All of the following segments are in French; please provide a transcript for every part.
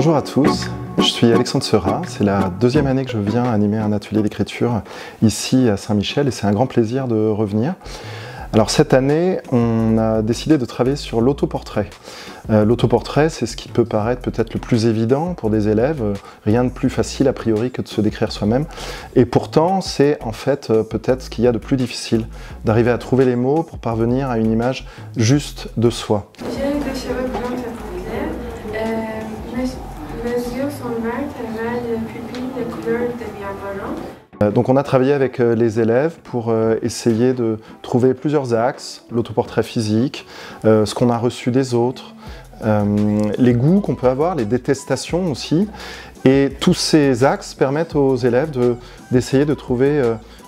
Bonjour à tous, je suis Alexandre Seurat, c'est la deuxième année que je viens animer un atelier d'écriture ici à Saint-Michel et c'est un grand plaisir de revenir. Alors cette année, on a décidé de travailler sur l'autoportrait. L'autoportrait, c'est ce qui peut paraître peut-être le plus évident pour des élèves, rien de plus facile a priori que de se décrire soi-même. Et pourtant, c'est en fait peut-être ce qu'il y a de plus difficile, d'arriver à trouver les mots pour parvenir à une image juste de soi. J'ai des cheveux blancs et populaires. Mes yeux sont verts et les pupilles de couleur devient marron. Donc on a travaillé avec les élèves pour essayer de trouver plusieurs axes, l'autoportrait physique, ce qu'on a reçu des autres, les goûts qu'on peut avoir, les détestations aussi. Et tous ces axes permettent aux élèves d'essayer de trouver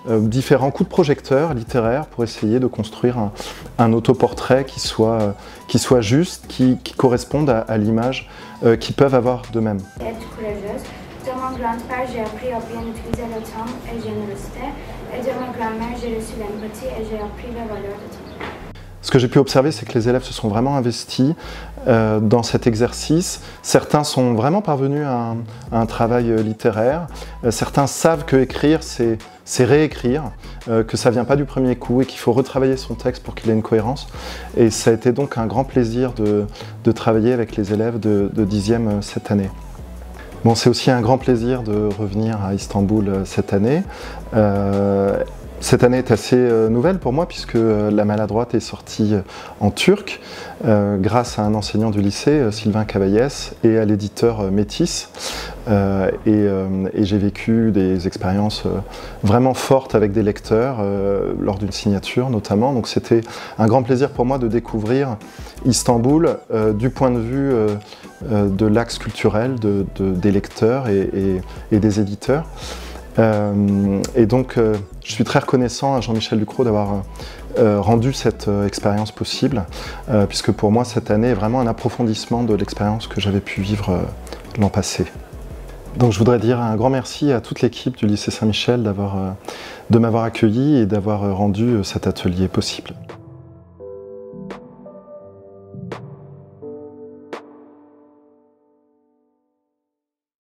différents coups de projecteur littéraires pour essayer de construire un autoportrait qui soit juste, qui corresponde à l'image qu'ils peuvent avoir d'eux-mêmes. Être courageuse. De mon grand-père, j'ai appris à bien utiliser le temps et générosité. Et de ma grand-mère, j'ai reçu l'empathie et j'ai appris la valeur du temps. Ce que j'ai pu observer, c'est que les élèves se sont vraiment investis dans cet exercice. Certains sont vraiment parvenus à un travail littéraire. Certains savent que écrire, c'est réécrire, que ça ne vient pas du premier coup et qu'il faut retravailler son texte pour qu'il ait une cohérence. Et ça a été donc un grand plaisir de travailler avec les élèves de 10e cette année. Bon, c'est aussi un grand plaisir de revenir à Istanbul cette année. Cette année est assez nouvelle pour moi puisque La Maladroite est sortie en turc grâce à un enseignant du lycée, Sylvain Cavaillès, et à l'éditeur Métis. Et j'ai vécu des expériences vraiment fortes avec des lecteurs lors d'une signature notamment. Donc c'était un grand plaisir pour moi de découvrir Istanbul du point de vue de l'axe culturel des lecteurs et des éditeurs. Et donc je suis très reconnaissant à Jean-Michel Ducrot d'avoir rendu cette expérience possible, puisque pour moi cette année est vraiment un approfondissement de l'expérience que j'avais pu vivre l'an passé. Donc je voudrais dire un grand merci à toute l'équipe du lycée Saint-Michel de m'avoir accueilli et d'avoir rendu cet atelier possible.